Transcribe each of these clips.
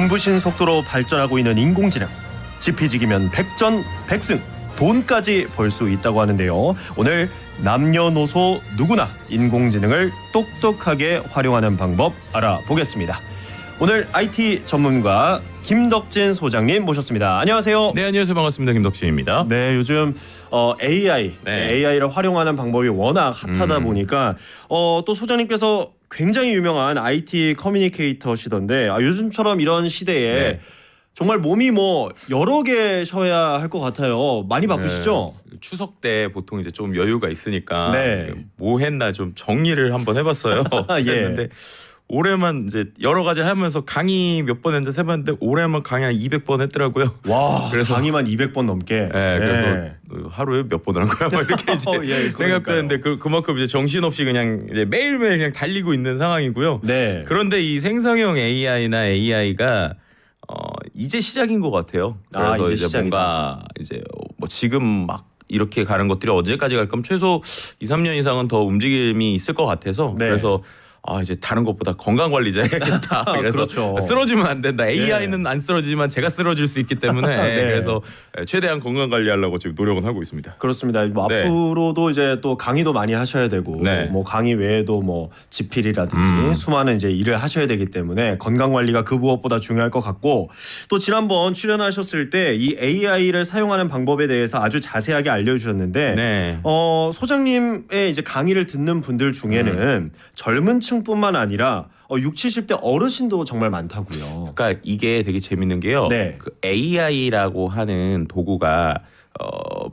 눈부신 속도로 발전하고 있는 인공지능. 지피지기면 백전백승, 돈까지 벌 수 있다고 하는데요. 오늘 남녀노소 누구나 인공지능을 똑똑하게 활용하는 방법 알아보겠습니다. 오늘 IT 전문가 김덕진 소장님 모셨습니다. 안녕하세요. 네, 안녕하세요. 반갑습니다. 김덕진입니다. 네, 요즘 AI를 활용하는 방법이 워낙 핫하다 보니까 또 소장님께서 굉장히 유명한 IT 커뮤니케이터시던데 요즘처럼 이런 시대에 정말 몸이 뭐 여러 개 쉬어야 할 것 같아요. 많이 바쁘시죠? 추석 때 보통 이제 좀 여유가 있으니까 네. 뭐 했나 좀 정리를 한번 해봤어요. 예. 했는데 올해만 이제 여러 가지 하면서 강의 몇 번 했는데 세봤는데 올해만 강의 한 200번 했더라고요. 와, 그래서 강의만 200번 넘게. 네, 그래서 하루에 몇 번 하는 거야? 막 이렇게 이제 예, 생각도 했는데 그만큼 이제 정신없이 그냥 이제 매일매일 그냥 달리고 있는 상황이고요. 네. 그런데 이 생성형 AI나 AI가 이제 시작인 것 같아요. 그래서 이제 이제 뭔가 이제 뭐 지금 막 이렇게 가는 것들이 언제까지 갈 거면 최소 2, 3년 이상은 더 움직임이 있을 것 같아서 네. 그래서 이제 다른 것보다 건강 관리자 해야겠다. 그래서 그렇죠. 쓰러지면 안 된다. AI는 안 쓰러지지만 제가 쓰러질 수 있기 때문에 네. 그래서 최대한 건강 관리하려고 지금 노력은 하고 있습니다. 그렇습니다. 뭐 네. 앞으로도 이제 또 강의도 많이 하셔야 되고 네. 뭐 강의 외에도 뭐 지필이라든지 수많은 이제 일을 하셔야 되기 때문에 건강 관리가 그 무엇보다 중요할 것 같고 또 지난번 출연하셨을 때 이 AI를 사용하는 방법에 대해서 아주 자세하게 알려주셨는데 네. 소장님의 이제 강의를 듣는 분들 중에는 젊은 층뿐만 아니라 60, 70대 어르신도 정말 많다고요. 그러니까 이게 되게 재밌는 게요. 네. 그 AI라고 하는 도구가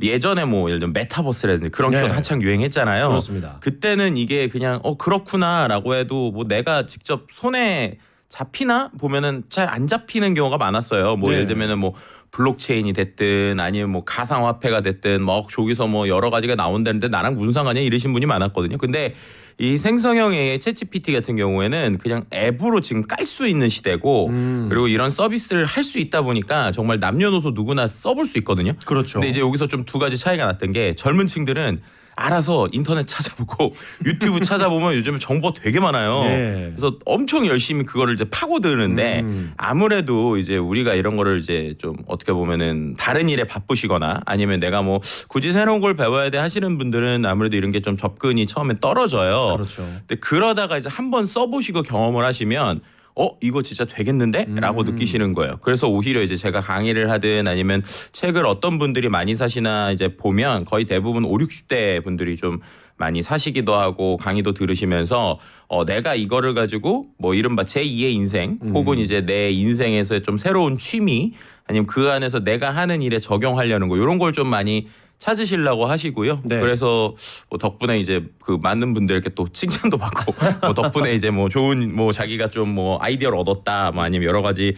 예전에 뭐 예를 들면 메타버스라든지 그런 네. 키워드 한창 유행했잖아요. 그렇습니다. 그때는 이게 그냥 그렇구나라고 해도 뭐 내가 직접 손에 잡히나 보면은 잘 안 잡히는 경우가 많았어요. 뭐 네. 예를 들면은 뭐 블록체인이 됐든 아니면 뭐 가상화폐가 됐든 뭐 저기서 뭐 여러 가지가 나온다는데 나랑 무슨 상관이야 이러신 분이 많았거든요. 근데 이 생성형 AI 챗GPT 같은 경우에는 그냥 앱으로 지금 깔 수 있는 시대고 그리고 이런 서비스를 할 수 있다 보니까 정말 남녀노소 누구나 써볼 수 있거든요. 그렇죠. 근데 이제 여기서 좀 두 가지 차이가 났던 게 젊은 층들은 알아서 인터넷 찾아보고 유튜브 찾아보면 요즘 정보가 되게 많아요. 네. 그래서 엄청 열심히 그거를 이제 파고드는데 아무래도 이제 우리가 이런 거를 이제 좀 어떻게 보면은 다른 일에 바쁘시거나 아니면 내가 뭐 굳이 새로운 걸 배워야 돼 하시는 분들은 아무래도 이런 게 좀 접근이 처음에 떨어져요. 그렇죠. 근데 그러다가 이제 한번 써보시고 경험을 하시면 이거 진짜 되겠는데? 라고 느끼시는 거예요. 그래서 오히려 이제 제가 강의를 하든 아니면 책을 어떤 분들이 많이 사시나 이제 보면 거의 대부분 5, 60대 분들이 좀 많이 사시기도 하고 강의도 들으시면서 내가 이거를 가지고 뭐 이른바 제2의 인생 혹은 이제 내 인생에서의 좀 새로운 취미 아니면 그 안에서 내가 하는 일에 적용하려는 거 이런 걸 좀 많이 찾으시려고 하시고요. 네. 그래서 뭐 덕분에 이제 그 많은 분들께 또 칭찬도 받고 뭐 덕분에 이제 뭐 좋은 뭐 자기가 좀 뭐 아이디어를 얻었다 뭐 아니면 여러 가지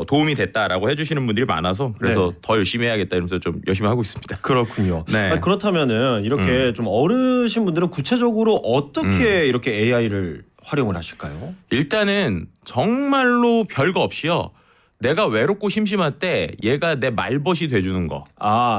도움이 됐다라고 해주시는 분들이 많아서 그래서 네. 더 열심히 해야겠다 이러면서 좀 열심히 하고 있습니다. 그렇군요. 네. 그렇다면은 이렇게 좀 어르신 분들은 구체적으로 어떻게 이렇게 AI를 활용을 하실까요? 일단은 정말로 별거 없이요. 내가 외롭고 심심할 때 얘가 내 말벗이 돼주는 거.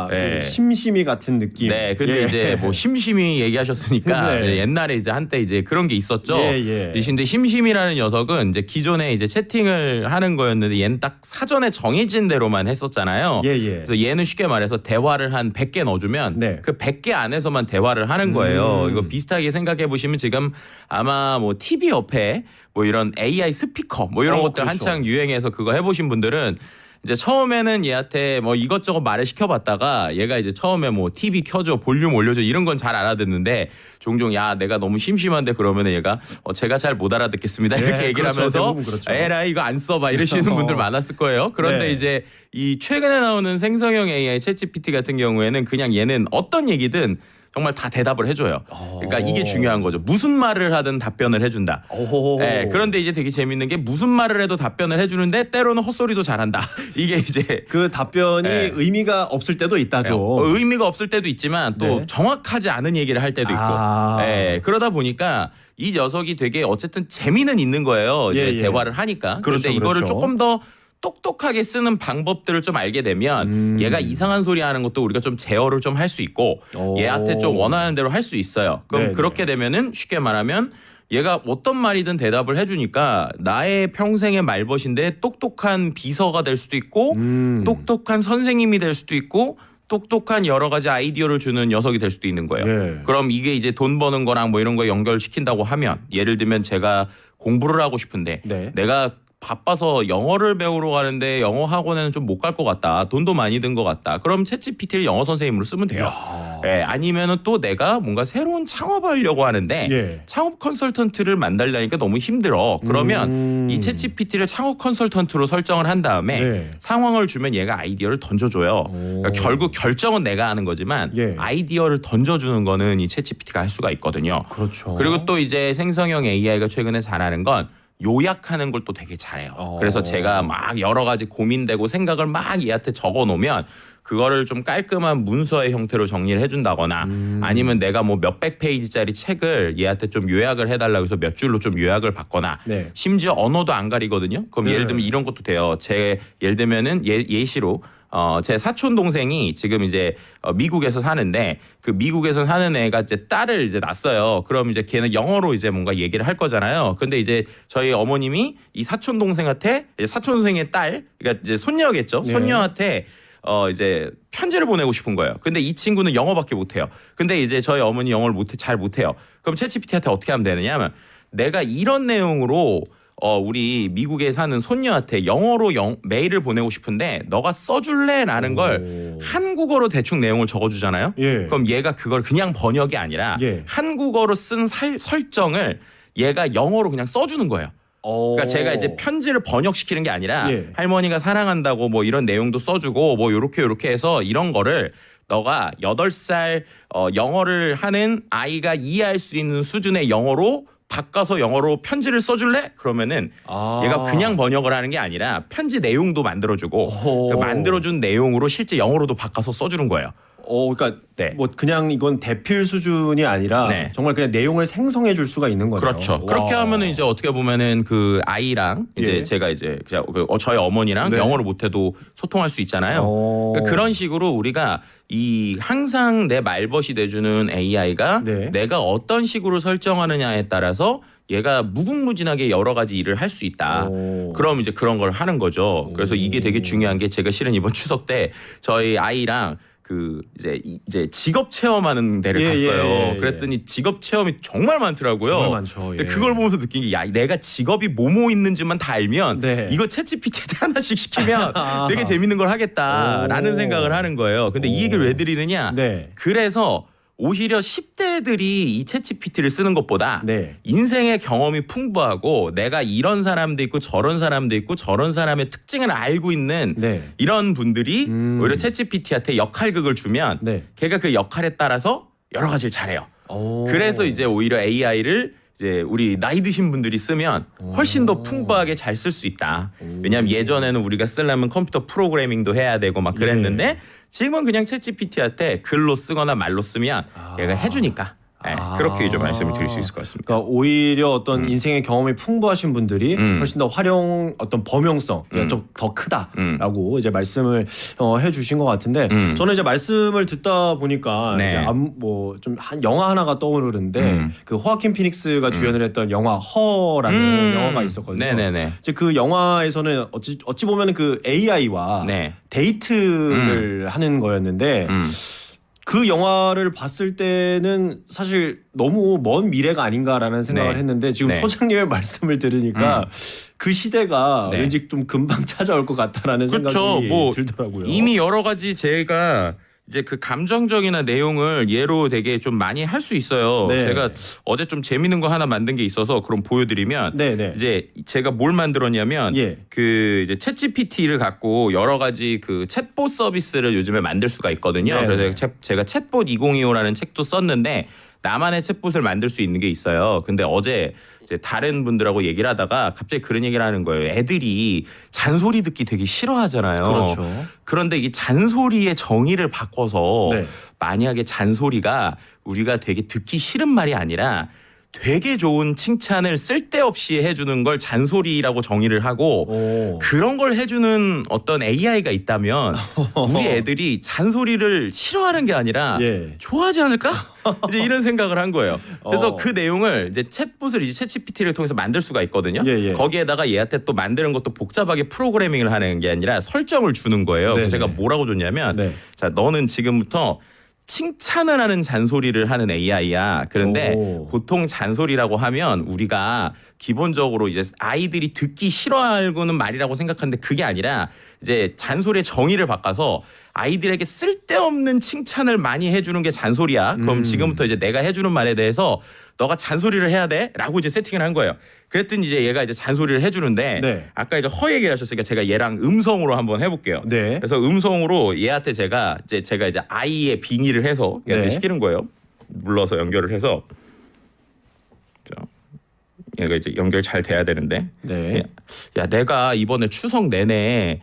네. 그 심심이 같은 느낌. 네, 근데 예. 이제 뭐 심심이 얘기하셨으니까 네. 옛날에 이제 한때 이제 그런 게 있었죠. 예. 근데 심심이라는 녀석은 이제 기존에 이제 채팅을 하는 거였는데 얘는 딱 사전에 정해진 대로만 했었잖아요. 예. 그래서 얘는 쉽게 말해서 대화를 한 100개 넣어주면 네. 그 100개 안에서만 대화를 하는 거예요. 이거 비슷하게 생각해 보시면 지금 아마 뭐 TV 옆에 뭐 이런 AI 스피커 뭐 이런 것들 그렇죠. 한창 유행해서 그거 해보신 분들은 이제 처음에는 얘한테 뭐 이것저것 말을 시켜봤다가 얘가 이제 처음에 뭐 TV 켜줘 볼륨 올려줘 이런 건 잘 알아듣는데 종종 야 내가 너무 심심한데 그러면 얘가 제가 잘 못 알아듣겠습니다 이렇게 네, 얘기를 그렇죠. 하면서 대부분 그렇죠. 에라이 이거 안 써봐 이러시는 분들 많았을 거예요. 그런데 네. 이제 이 최근에 나오는 생성형 AI 챗GPT 같은 경우에는 그냥 얘는 어떤 얘기든 정말 다 대답을 해줘요. 그러니까 이게 중요한 거죠. 무슨 말을 하든 답변을 해준다. 네, 그런데 이제 되게 재밌는 게 무슨 말을 해도 답변을 해주는데 때로는 헛소리도 잘한다. 이게 이제 그 답변이 네. 의미가 없을 때도 있다죠. 의미가 없을 때도 있지만 또 네. 정확하지 않은 얘기를 할 때도 있고 네, 그러다 보니까 이 녀석이 되게 어쨌든 재미는 있는 거예요. 이제 예. 대화를 하니까. 그렇죠, 그런데 이거를 그렇죠. 조금 더 똑똑하게 쓰는 방법들을 좀 알게 되면 얘가 이상한 소리 하는 것도 우리가 좀 제어를 좀 할 수 있고 오. 얘한테 좀 원하는 대로 할 수 있어요. 그럼 네네. 그렇게 되면은 쉽게 말하면 얘가 어떤 말이든 대답을 해주니까 나의 평생의 말벗인데 똑똑한 비서가 될 수도 있고 똑똑한 선생님이 될 수도 있고 똑똑한 여러 가지 아이디어를 주는 녀석이 될 수도 있는 거예요. 예. 그럼 이게 이제 돈 버는 거랑 뭐 이런 거 연결시킨다고 하면 예를 들면 제가 공부를 하고 싶은데 네. 내가 바빠서 영어를 배우러 가는데 영어 학원에는 좀 못 갈 것 같다. 돈도 많이 든 것 같다. 그럼 챗GPT를 영어 선생님으로 쓰면 돼요. 예, 아니면은 또 내가 뭔가 새로운 창업하려고 하는데 예. 창업 컨설턴트를 만들려니까 너무 힘들어. 그러면 이 챗GPT를 창업 컨설턴트로 설정을 한 다음에 네. 상황을 주면 얘가 아이디어를 던져줘요. 그러니까 결국 결정은 내가 하는 거지만 예. 아이디어를 던져주는 거는 이 챗GPT가 할 수가 있거든요. 그렇죠. 그리고 또 이제 생성형 AI가 최근에 잘하는 건 요약하는 걸 또 되게 잘해요. 그래서 제가 막 여러 가지 고민되고 생각을 막 얘한테 적어 놓으면 그거를 좀 깔끔한 문서의 형태로 정리를 해준다거나 아니면 내가 뭐 몇백 페이지짜리 책을 얘한테 좀 요약을 해달라고 해서 몇 줄로 좀 요약을 받거나 네. 심지어 언어도 안 가리거든요. 그럼 네. 예를 들면 이런 것도 돼요. 예를 들면은 예시로 제 사촌 동생이 지금 이제 미국에서 사는데 그 미국에서 사는 애가 이제 딸을 이제 낳았어요. 그럼 이제 걔는 영어로 이제 뭔가 얘기를 할 거잖아요. 근데 이제 저희 어머님이 이 사촌 동생한테 사촌 동생의 딸, 그러니까 이제 손녀겠죠. 네. 손녀한테 이제 편지를 보내고 싶은 거예요. 근데 이 친구는 영어밖에 못해요. 근데 이제 저희 어머니 영어를 잘 못해요. 그럼 챗GPT한테 어떻게 하면 되느냐 하면 내가 이런 내용으로 우리 미국에 사는 손녀한테 영어로 메일을 보내고 싶은데 너가 써줄래?라는 걸 한국어로 대충 내용을 적어주잖아요. 예. 그럼 얘가 그걸 그냥 번역이 아니라 예. 한국어로 쓴 설정을 얘가 영어로 그냥 써주는 거예요. 그러니까 제가 이제 편지를 번역시키는 게 아니라 예. 할머니가 사랑한다고 뭐 이런 내용도 써주고 뭐 요렇게 해서 이런 거를 너가 8살 영어를 하는 아이가 이해할 수 있는 수준의 영어로 바꿔서 영어로 편지를 써줄래? 그러면은 얘가 그냥 번역을 하는 게 아니라 편지 내용도 만들어주고 그 만들어준 내용으로 실제 영어로도 바꿔서 써주는 거예요. 그러니까 네. 뭐 그냥 이건 대필 수준이 아니라 네. 정말 그냥 내용을 생성해 줄 수가 있는 거네요. 그렇죠. 와. 그렇게 하면은 이제 어떻게 보면은 그 아이랑 이제 예. 제가 이제 저희 어머니랑 네. 영어를 못해도 소통할 수 있잖아요. 그러니까 그런 식으로 우리가 이 항상 내 말벗이 돼주는 AI가 네. 내가 어떤 식으로 설정하느냐에 따라서 얘가 무궁무진하게 여러 가지 일을 할 수 있다. 그럼 이제 그런 걸 하는 거죠. 그래서 이게 되게 중요한 게 제가 실은 이번 추석 때 저희 아이랑 그 이제 직업 체험하는 데를 예, 갔어요. 예, 예. 그랬더니 직업 체험이 정말 많더라고요. 정말 많죠. 근데 예. 그걸 보면서 느낀 게 야, 내가 직업이 뭐뭐 있는지만 다 알면 네. 이거 챗GPT한테 하나씩 시키면 되게 재밌는 걸 하겠다라는 생각을 하는 거예요. 근데 이 얘기를 왜 드리느냐? 네. 그래서 오히려 10대들이 이 챗GPT를 쓰는 것보다 네. 인생의 경험이 풍부하고 내가 이런 사람도 있고 저런 사람도 있고 저런 사람의 특징을 알고 있는 네. 이런 분들이 오히려 챗GPT한테 역할극을 주면 네. 걔가 그 역할에 따라서 여러 가지를 잘해요. 그래서 이제 오히려 AI를 이제 우리 나이 드신 분들이 쓰면 훨씬 더 풍부하게 잘 쓸 수 있다. 왜냐하면 예전에는 우리가 쓰려면 컴퓨터 프로그래밍도 해야 되고 막 그랬는데 지금은 그냥 챗GPT한테 글로 쓰거나 말로 쓰면 얘가 해주니까 그렇게 좀 말씀을 드릴 수 있을 것 같습니다. 그러니까 오히려 어떤 인생의 경험이 풍부하신 분들이 훨씬 더 활용 어떤 범용성이 좀 더 크다라고 이제 말씀을 해주신 것 같은데 저는 이제 말씀을 듣다 보니까 네. 뭐좀 영화 하나가 떠오르는데 그 호아킨 피닉스가 주연을 했던 영화 허라는 영화가 있었거든요. 네네네. 이제 그 영화에서는 어찌 보면 그 AI와 네. 데이트를 하는 거였는데. 그 영화를 봤을 때는 사실 너무 먼 미래가 아닌가라는 생각을 네. 했는데 지금 네. 소장님의 말씀을 들으니까 그 시대가 네. 왠지 좀 금방 찾아올 것 같다라는 그렇죠. 생각이 뭐 들더라고요. 이미 여러 가지 제가 이제 그 감정적이나 내용을 예로 되게 좀 많이 할 수 있어요. 네. 제가 어제 좀 재밌는 거 하나 만든 게 있어서 그럼 보여드리면 네네. 이제 제가 뭘 만들었냐면 예. 그 이제 챗GPT를 갖고 여러 가지 그 챗봇 서비스를 요즘에 만들 수가 있거든요. 네네. 그래서 제가 챗봇 2025라는 책도 썼는데 나만의 챗봇을 만들 수 있는 게 있어요. 근데 어제 이제 다른 분들하고 얘기를 하다가 갑자기 그런 얘기를 하는 거예요. 애들이 잔소리 듣기 되게 싫어하잖아요. 그렇죠. 그런데 이 잔소리의 정의를 바꿔서 네. 만약에 잔소리가 우리가 되게 듣기 싫은 말이 아니라 되게 좋은 칭찬을 쓸데없이 해주는 걸 잔소리라고 정의를 하고 오. 그런 걸 해주는 어떤 AI가 있다면 우리 애들이 잔소리를 싫어하는 게 아니라 예. 좋아하지 않을까? 이제 이런 생각을 한 거예요. 그래서 어. 그 내용을 이제 챗봇을 이제 챗GPT를 통해서 만들 수가 있거든요. 예, 예. 거기에다가 얘한테 또 만드는 것도 복잡하게 프로그래밍을 하는 게 아니라 설정을 주는 거예요. 그래서 네네. 제가 뭐라고 줬냐면 네. 자 너는 지금부터 칭찬을 하는 잔소리를 하는 AI야. 그런데 오. 보통 잔소리라고 하면 우리가 기본적으로 이제 아이들이 듣기 싫어하고는 말이라고 생각하는데 그게 아니라 이제 잔소리의 정의를 바꿔서 아이들에게 쓸데없는 칭찬을 많이 해주는 게 잔소리야. 그럼 지금부터 이제 내가 해주는 말에 대해서 너가 잔소리를 해야 돼?라고 이제 세팅을 한 거예요. 그랬더니 이제 얘가 이제 잔소리를 해주는데 네. 아까 이제 허 얘기를 하셨으니까 제가 얘랑 음성으로 한번 해볼게요. 네. 그래서 음성으로 얘한테 제가 이제 아이의 빙의를 해서 얘한테 네. 시키는 거예요. 눌러서 연결을 해서 자, 얘가 이제 연결 잘 돼야 되는데 네. 야 내가 이번에 추석 내내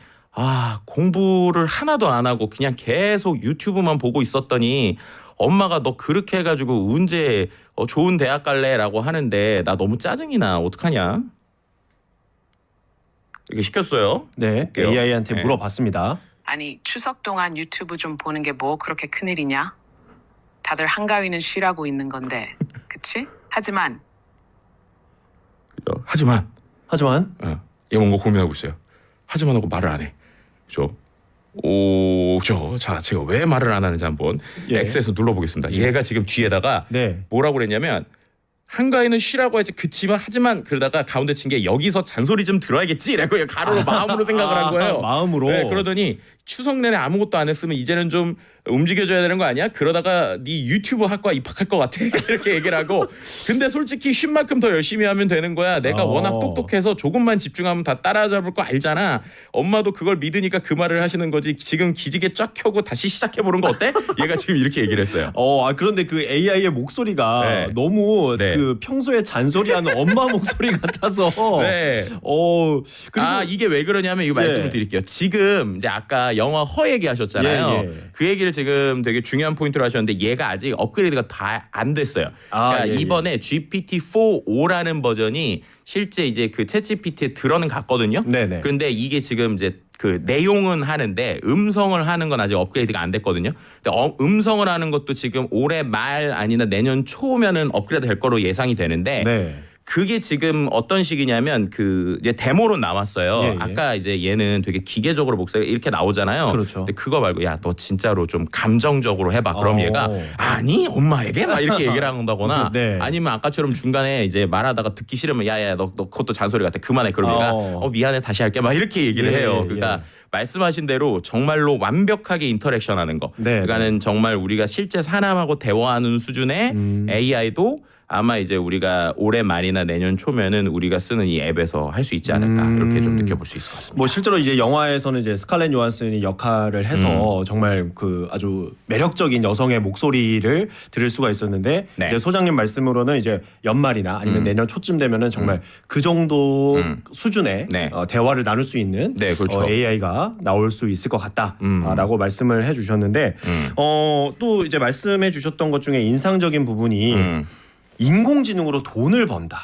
공부를 하나도 안 하고 그냥 계속 유튜브만 보고 있었더니 엄마가 너 그렇게 해가지고 언제 좋은 대학 갈래라고 하는데 나 너무 짜증이 나. 어떡하냐? 이렇게 시켰어요. 네. 볼게요. AI한테 네. 물어봤습니다. 아니 추석 동안 유튜브 좀 보는 게 뭐 그렇게 큰일이냐? 다들 한가위는 쉬라고 있는 건데 그치? 하지만 하지만 하지만 얘 뭔가 고민하고 있어요. 하지만 하고 말을 안 해. 자 제가 왜 말을 안 하는지 한번 예. X에서 눌러보겠습니다. 얘가 지금 뒤에다가 네. 뭐라고 그랬냐면 한가위는 쉬라고 하지 그치만 하지만 그러다가 가운데 친 게 여기서 잔소리 좀 들어야겠지 라고 가로로 마음으로 생각을 한 거예요. 마음으로. 네, 그러더니 추석 내내 아무것도 안 했으면 이제는 좀 움직여줘야 되는 거 아니야? 그러다가 네 유튜브 학과 입학할 것 같아 이렇게 얘기를 하고 근데 솔직히 쉰 만큼 더 열심히 하면 되는 거야. 내가 워낙 똑똑해서 조금만 집중하면 다 따라잡을 거 알잖아. 엄마도 그걸 믿으니까 그 말을 하시는 거지. 지금 기지개 쫙 켜고 다시 시작해보는 거 어때? 얘가 지금 이렇게 얘기를 했어요. 그런데 그 AI의 목소리가 네. 너무 네. 그 평소에 잔소리하는 엄마 목소리 같아서. 네. 그리고 이게 왜 그러냐면 이거 말씀을 예. 드릴게요. 지금 이제 아까 영화 허 얘기하셨잖아요. 예, 예. 그 얘기를 지금 되게 중요한 포인트로 하셨는데 얘가 아직 업그레이드가 다 안 됐어요. 그러니까 예, 예. 이번에 GPT-4.5라는 버전이 실제 이제 그 챗GPT에 들어는 갔거든요. 네네. 근데 이게 지금 이제 그 내용은 하는데 음성을 하는 건 아직 업그레이드가 안 됐거든요. 근데 음성을 하는 것도 지금 올해 말 아니나 내년 초면은 업그레이드 될 거로 예상이 되는데 네. 그게 지금 어떤 식이냐면 그 이제 데모로 나왔어요. 예, 예. 아까 이제 얘는 되게 기계적으로 목소리가 이렇게 나오잖아요. 그렇죠. 근데 그거 말고 야 너 진짜로 좀 감정적으로 해봐. 그럼 얘가 아니 엄마에게 막 이렇게 얘기를 한다거나 네. 아니면 아까처럼 중간에 이제 말하다가 듣기 싫으면 야야 너 그것도 잔소리 같아 그만해. 그럼 얘가 미안해 다시 할게 막 이렇게 얘기를 예, 해요. 예. 그러니까 말씀하신 대로 정말로 완벽하게 인터랙션하는 거. 네, 그러니까는 정말 우리가 실제 사람하고 대화하는 수준의 AI도 아마 이제 우리가 올해 말이나 내년 초면은 우리가 쓰는 이 앱에서 할 수 있지 않을까 이렇게 좀 느껴볼 수 있을 것 같습니다. 뭐 실제로 이제 영화에서는 이제 스칼렛 요한슨이 역할을 해서 정말 그 아주 매력적인 여성의 목소리를 들을 수가 있었는데 네. 이제 소장님 말씀으로는 이제 연말이나 아니면 내년 초쯤 되면은 정말 그 정도 수준의 네. 대화를 나눌 수 있는 네, 그렇죠. AI가 나올 수 있을 것 같다라고 말씀을 해주셨는데 또 이제 말씀해주셨던 것 중에 인상적인 부분이 인공지능으로 돈을 번다.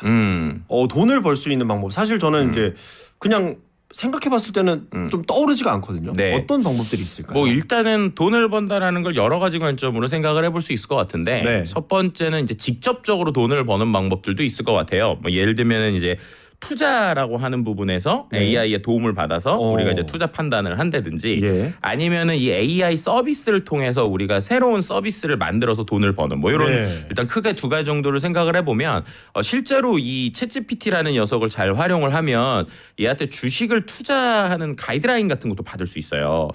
돈을 벌 수 있는 방법. 사실 저는 이제 그냥 생각해봤을 때는 좀 떠오르지가 않거든요. 네. 어떤 방법들이 있을까요? 뭐 일단은 돈을 번다라는 걸 여러 가지 관점으로 생각을 해볼 수 있을 것 같은데 네. 첫 번째는 이제 직접적으로 돈을 버는 방법들도 있을 것 같아요. 뭐 예를 들면은 이제 투자라고 하는 부분에서 네. AI의 도움을 받아서 우리가 이제 투자 판단을 한다든지 예. 아니면은 이 AI 서비스를 통해서 우리가 새로운 서비스를 만들어서 돈을 버는 뭐 이런 네. 일단 크게 두 가지 정도를 생각을 해보면 실제로 이 챗GPT라는 녀석을 잘 활용을 하면 얘한테 주식을 투자하는 가이드라인 같은 것도 받을 수 있어요.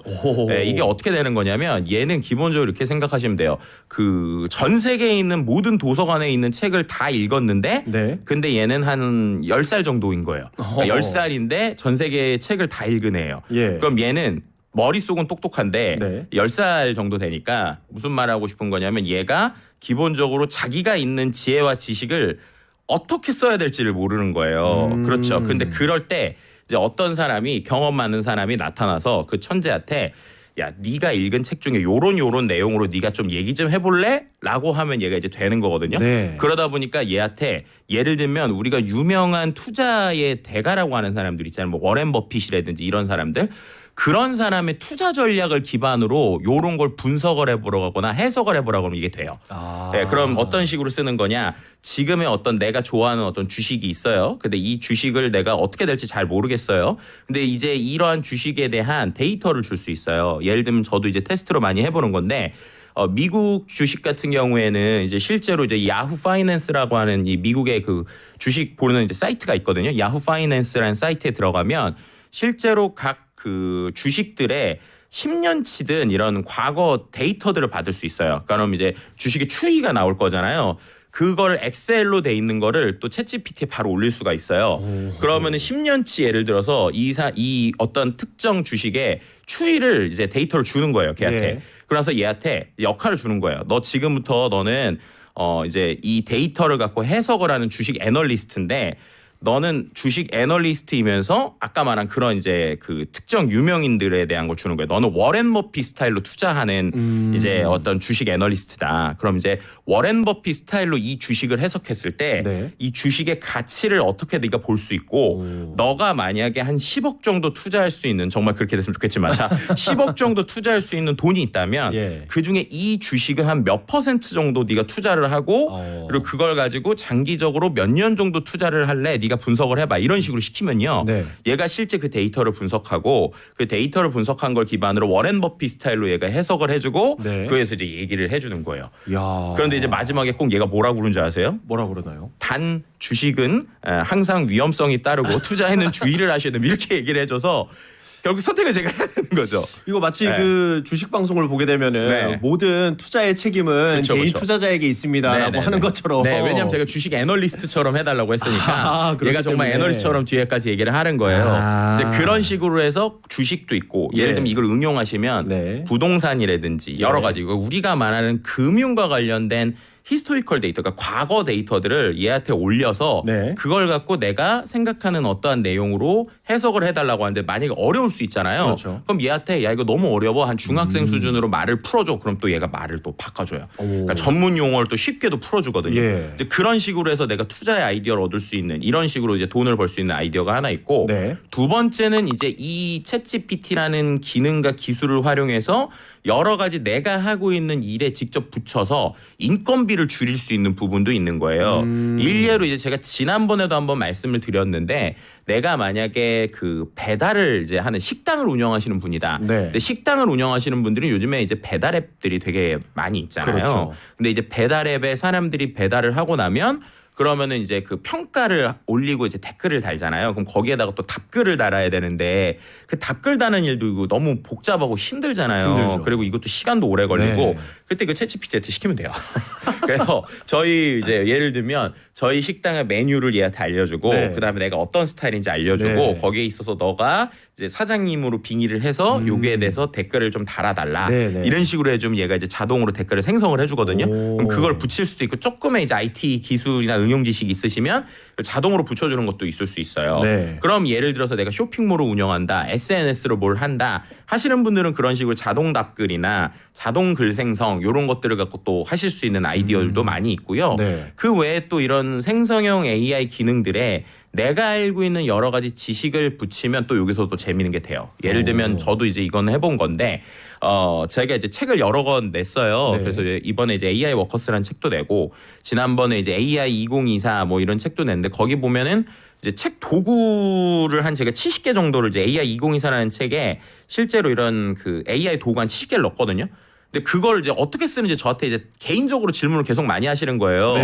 네, 이게 어떻게 되는 거냐면 얘는 기본적으로 이렇게 생각하시면 돼요. 그 전 세계에 있는 모든 도서관에 있는 책을 다 읽었는데 네. 근데 얘는 한 10살 정도인 거예요. 그러니까 10살인데 전 세계의 책을 다 읽은 애예요. 예. 그럼 얘는 머릿속은 똑똑한데 네. 10살 정도 되니까 무슨 말하고 싶은 거냐면 얘가 기본적으로 자기가 있는 지혜와 지식을 어떻게 써야 될지를 모르는 거예요. 그렇죠. 근데 그럴 때 이제 어떤 사람이 경험 많은 사람이 나타나서 그 천재한테 야 네가 읽은 책 중에 요런 내용으로 네가 좀 얘기 좀 해볼래? 라고 하면 얘가 이제 되는 거거든요. 네. 그러다 보니까 얘한테 예를 들면 우리가 유명한 투자의 대가라고 하는 사람들 있잖아요. 뭐 워렌 버핏이라든지 이런 사람들. 그런 사람의 투자 전략을 기반으로 요런 걸 분석을 해보거나 해석을 해보라고 하면 이게 돼요. 네, 그럼 어떤 식으로 쓰는 거냐? 지금의 어떤 내가 좋아하는 어떤 주식이 있어요. 근데 이 주식을 내가 어떻게 될지 잘 모르겠어요. 근데 이제 이러한 주식에 대한 데이터를 줄 수 있어요. 예를 들면 저도 이제 테스트로 많이 해보는 건데 미국 주식 같은 경우에는 이제 실제로 이제 야후 파이낸스라고 하는 이 미국의 그 주식 보는 이제 사이트가 있거든요. 야후 파이낸스라는 사이트에 들어가면 실제로 각 그 주식들의 10년치든 이런 과거 데이터들을 받을 수 있어요. 그럼 이제 주식의 추이가 나올 거잖아요. 그걸 엑셀로 돼 있는 거를 또 챗GPT에 바로 올릴 수가 있어요. 그러면은 10년치 예를 들어서 이 어떤 특정 주식의 추이를 이제 데이터를 주는 거예요. 걔한테. 네. 그래서 얘한테 역할을 주는 거예요. 너 지금부터 너는 이제 이 데이터를 갖고 해석을 하는 주식 애널리스트인데 너는 주식 애널리스트이면서 아까 말한 그런 이제 그 특정 유명인들에 대한 걸 주는 거예요. 너는 워렌 버핏 스타일로 투자하는 이제 어떤 주식 애널리스트다. 그럼 이제 워렌 버핏 스타일로 이 주식을 해석했을 때 이 주식의 가치를 어떻게 네가 볼 수 있고 너가 만약에 한 10억 정도 투자할 수 있는 정말 그렇게 됐으면 좋겠지만 자 10억 정도 투자할 수 있는 돈이 있다면 그중에 이 주식은 한 몇 퍼센트 정도 네가 투자를 하고 그리고 그걸 가지고 장기적으로 몇 년 정도 투자를 할래? 네가 분석을 해봐 이런 식으로 시키면요. 얘가 실제 그 데이터를 분석하고 그 데이터를 분석한 걸 기반으로 워렌 버핏 스타일로 얘가 해석을 해주고 그에서 이제 얘기를 해주는 거예요. 그런데 이제 마지막에 꼭 얘가 뭐라고 그러는지 아세요? 뭐라 그러나요? 단 주식은 항상 위험성이 따르고 투자에는 주의를 하셔야 됩니다. 이렇게 얘기를 해줘서 결국 선택을 제가 해야 되는 거죠. 이거 마치 그 주식 방송을 보게 되면은 모든 투자의 책임은 개인 투자자에게 있습니다라고 하는 것처럼. 네, 왜냐하면 제가 주식 애널리스트처럼 해달라고 했으니까 얘가 정말 애널리스트처럼 뒤에까지 얘기를 하는 거예요. 이제 그런 식으로 해서 주식도 있고 예를 들면 이걸 응용하시면 부동산이라든지 여러 가지 우리가 말하는 금융과 관련된 히스토리컬 데이터, 그러니까 과거 데이터들을 얘한테 올려서 그걸 갖고 내가 생각하는 어떠한 내용으로 해석을 해달라고 하는데 만약에 어려울 수 있잖아요. 그럼 얘한테 야 이거 너무 어려워 한 중학생 수준으로 말을 풀어줘. 그럼 또 얘가 말을 또 바꿔줘요. 그러니까 전문 용어를 또 쉽게도 풀어주거든요. 이제 그런 식으로 해서 내가 투자의 아이디어를 얻을 수 있는 이런 식으로 이제 돈을 벌 수 있는 아이디어가 하나 있고 두 번째는 이제 이 챗GPT라는 기능과 기술을 활용해서 여러 가지 내가 하고 있는 일에 직접 붙여서 인건비를 줄일 수 있는 부분도 있는 거예요. 일례로 이제 제가 지난번에도 한번 말씀을 드렸는데 내가 만약에 그 배달을 이제 하는 식당을 운영하시는 분이다. 근데 식당을 운영하시는 분들은 요즘에 이제 배달 앱들이 되게 많이 있잖아요. 근데 이제 배달 앱에 사람들이 배달을 하고 나면 그러면은 이제 그 평가를 올리고 이제 댓글을 달잖아요. 그럼 거기에다가 또 답글을 달아야 되는데 그 답글 다는 일도 이거 너무 복잡하고 힘들잖아요. 그리고 이것도 시간도 오래 걸리고 그때 그 챗GPT한테 시키면 돼요. 그래서 저희 이제 예를 들면 저희 식당의 메뉴를 얘한테 알려주고 그다음에 내가 어떤 스타일인지 알려주고 거기에 있어서 너가 이제 사장님으로 빙의를 해서 여기에 대해서 댓글을 좀 달아달라 이런 식으로 해주면 얘가 이제 자동으로 댓글을 생성을 해주거든요. 그럼 그걸 붙일 수도 있고 조금의 이제 IT 기술이나 응용 지식이 있으시면 자동으로 붙여주는 것도 있을 수 있어요. 그럼 예를 들어서 내가 쇼핑몰을 운영한다, SNS로 뭘 한다 하시는 분들은 그런 식으로 자동 답글이나 자동 글 생성 이런 것들을 갖고 또 하실 수 있는 아이디어들도 많이 있고요. 그 외에 또 이런 생성형 AI 기능들에 내가 알고 있는 여러 가지 지식을 붙이면 또 여기서 또 재미있는 게 돼요. 예를 들면 저도 이제 이건 해본 건데 제가 이제 책을 여러 권 냈어요. 그래서 이번에 이제 AI 워커스라는 책도 내고 지난번에 이제 AI 2024 뭐 이런 책도 냈는데 거기 보면은 이제 책 도구를 한 제가 70개 정도를 이제 AI 2024라는 책에 실제로 이런 그 AI 도구 한 70개를 넣었거든요. 근데 그걸 이제 어떻게 쓰는지 저한테 이제 개인적으로 질문을 계속 많이 하시는 거예요.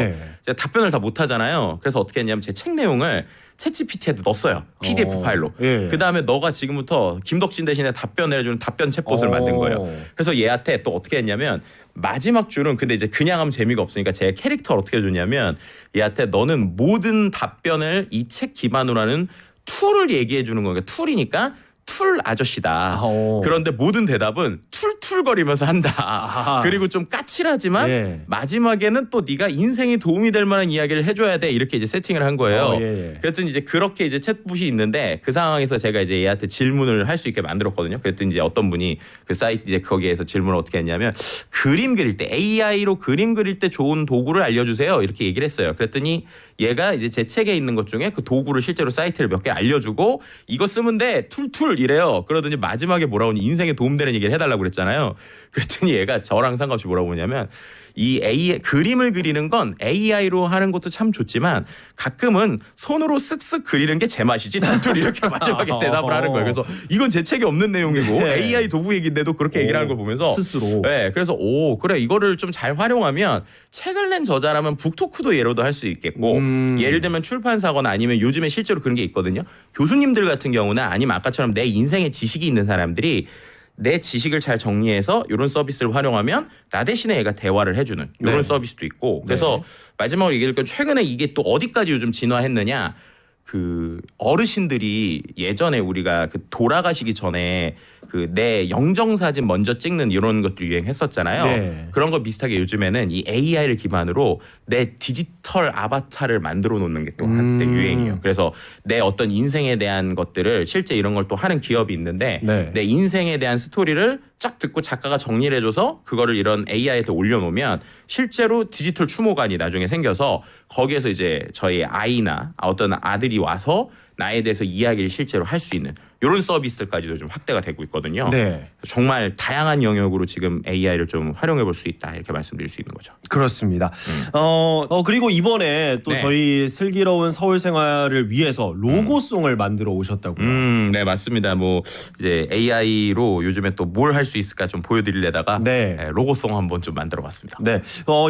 제가 답변을 다 못 하잖아요. 그래서 어떻게 했냐면 제 책 내용을 챗GPT에도 넣었어요. PDF 파일로. 그다음에 너가 지금부터 김덕진 대신에 답변을 해주는 답변 챗봇을 만든 거예요. 그래서 얘한테 또 어떻게 했냐면 마지막 줄은 근데 이제 그냥 하면 재미가 없으니까 제 캐릭터를 어떻게 해줬냐면 얘한테 너는 모든 답변을 이 책 기반으로 하는 툴을 얘기해 주는 거니까 툴이니까 툴 아저씨다. 어. 그런데 모든 대답은 툴툴거리면서 한다. 아하. 그리고 좀 까칠하지만 예. 마지막에는 또 네가 인생에 도움이 될 만한 이야기를 해줘야 돼. 이렇게 이제 세팅을 한 거예요. 예. 그랬더니 이제 그렇게 이제 챗봇이 있는데 그 상황에서 제가 이제 얘한테 질문을 할 수 있게 만들었거든요. 그랬더니 이제 어떤 분이 그 사이트 이제 거기에서 질문을 어떻게 했냐면 그림 그릴 때 AI로 그림 그릴 때 좋은 도구를 알려주세요. 이렇게 얘기를 했어요. 그랬더니 얘가 이제 제 책에 있는 것 중에 그 도구를 실제로 사이트를 몇 개 알려주고 이거 쓰면 돼 툴툴 이래요. 그러더니 마지막에 뭐라고 하니 인생에 도움되는 얘기를 해달라고 그랬잖아요. 그랬더니 얘가 저랑 상관없이 뭐라고 하냐면 이 AI 그림을 그리는 건 AI로 하는 것도 참 좋지만 가끔은 손으로 쓱쓱 그리는 게 제 맛이지 툴툴 이렇게 마지막에 대답을 하는 거예요. 그래서 이건 제 책에 없는 내용이고 네. AI 도구 얘기인데도 그렇게 얘기를 하는 걸 보면서 스스로. 네, 그래서 그래 이거를 좀 잘 활용하면 책을 낸 저자라면 북토크도 예로도 할 수 있겠고 예를 들면 출판사거나 아니면 요즘에 실제로 그런 게 있거든요. 교수님들 같은 경우는 아니면 아까처럼 내 인생에 지식이 있는 사람들이 내 지식을 잘 정리해서 이런 서비스를 활용하면 나 대신에 얘가 대화를 해주는 이런 네. 서비스도 있고 그래서 마지막으로 얘기할 건 최근에 이게 또 어디까지 요즘 진화했느냐 그 어르신들이 예전에 우리가 그 돌아가시기 전에 그 내 영정 사진 먼저 찍는 이런 것도 유행했었잖아요. 네. 그런 거 비슷하게 요즘에는 이 AI를 기반으로 내 디지털 아바타를 만들어 놓는 게 또 한때 유행이에요. 그래서 내 어떤 인생에 대한 것들을 실제 이런 걸 또 하는 기업이 있는데 네. 내 인생에 대한 스토리를 쫙 듣고 작가가 정리를 해줘서 그거를 이런 AI한테 올려놓으면 실제로 디지털 추모관이 나중에 생겨서 거기에서 이제 저희 아이나 어떤 아들이 와서 나에 대해서 이야기를 실제로 할 수 있는 이런 서비스들까지도 좀 확대가 되고 있거든요. 네. 정말 다양한 영역으로 지금 AI를 좀 활용해 볼 수 있다 이렇게 말씀드릴 수 있는 거죠. 그렇습니다. 그리고 이번에 또 네. 저희 슬기로운 서울 생활을 위해서 로고송을 만들어 오셨다고요. 네 맞습니다. 뭐 이제 AI로 요즘에 또 뭘 할 수 있을까 좀 보여드리려다가 네. 로고송 한번 좀 만들어봤습니다. 네,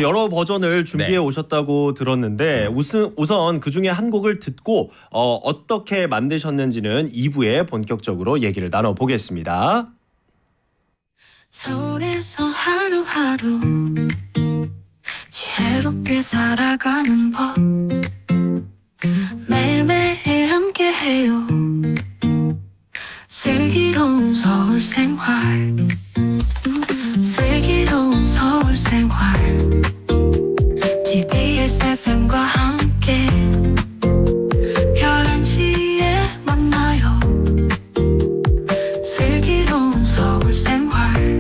여러 버전을 준비해 네. 오셨다고 들었는데 우선 그 중에 한 곡을 듣고 어떻게 만드셨는지는 2부에 본격적으로 얘기를 나눠보겠습니다. 서울에서 하루하루 지혜롭게 살아가는 법 매일매일 함께해요 슬기로운 서울 생활 슬기로운 서울 생활 TBS FM과 함께 11시에 만나요 슬기로운 서울 생활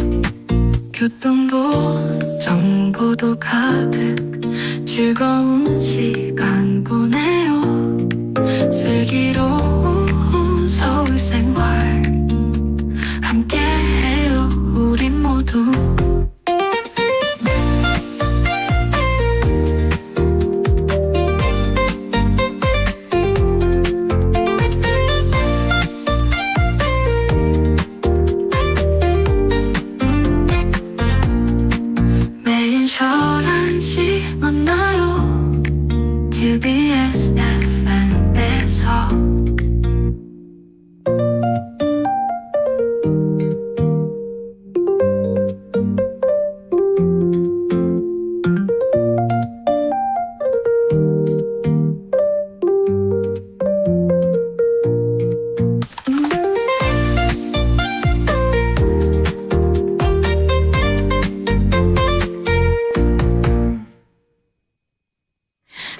교통도 정보도 가득 즐거운 시간 보내요 슬기로운 서울 생활 함께해요 우리 모두 매일 11시 만나요 TBS FM에서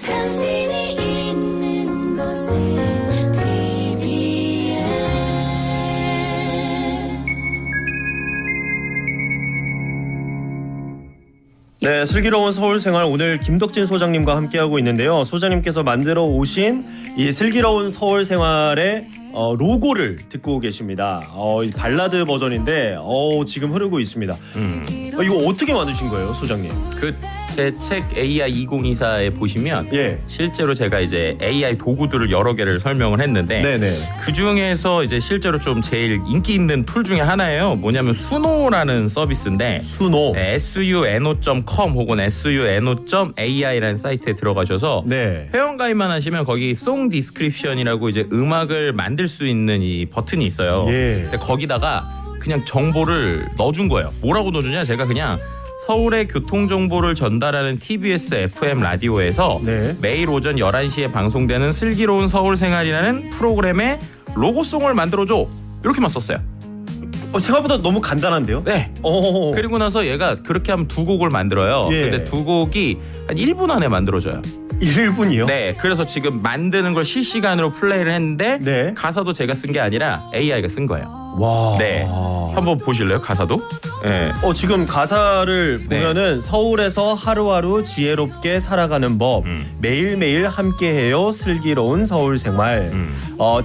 당신이 있는 곳에 TBS 네, 슬기로운 서울 생활 오늘 김덕진 소장님과 함께하고 있는데요. 소장님께서 만들어 오신 이 슬기로운 서울 생활의 로고를 듣고 계십니다. 이 발라드 버전인데 지금 흐르고 있습니다. 이거 어떻게 만드신 거예요, 소장님? 그 제 책 AI 2024에 보시면 예. 실제로 제가 이제 AI 도구들을 여러 개를 설명을 했는데 네네. 그 중에서 이제 실제로 좀 제일 인기 있는 툴 중에 하나예요. 뭐냐면 수노라는 서비스인데 수노. suno.com 혹은 suno.ai라는 사이트에 들어가셔서 네. 회원가입만 하시면 거기 송 디스크립션이라고 이제 음악을 만들 수 있는 이 버튼이 있어요. 예. 근데 거기다가 그냥 정보를 넣어준 거예요. 뭐라고 넣어주냐? 제가 그냥 서울의 교통정보를 전달하는 TBS FM 라디오에서 네. 매일 오전 11시에 방송되는 슬기로운 서울 생활이라는 프로그램에 로고송을 만들어줘 이렇게만 썼어요. 생각보다 너무 간단한데요? 네. 오. 그리고 나서 얘가 그렇게 하면 두 곡을 만들어요. 예. 근데 두 곡이 한 1분 안에 만들어져요. 1분이요? 네. 그래서 지금 만드는 걸 실시간으로 플레이를 했는데 네. 가사도 제가 쓴 게 아니라 AI가 쓴 거예요. 와. 네. 한번 보실래요? 가사도? 네. 지금 가사를 네. 보면은 서울에서 하루하루 지혜롭게 살아가는 법, 매일매일 함께해요 슬기로운 서울 생활.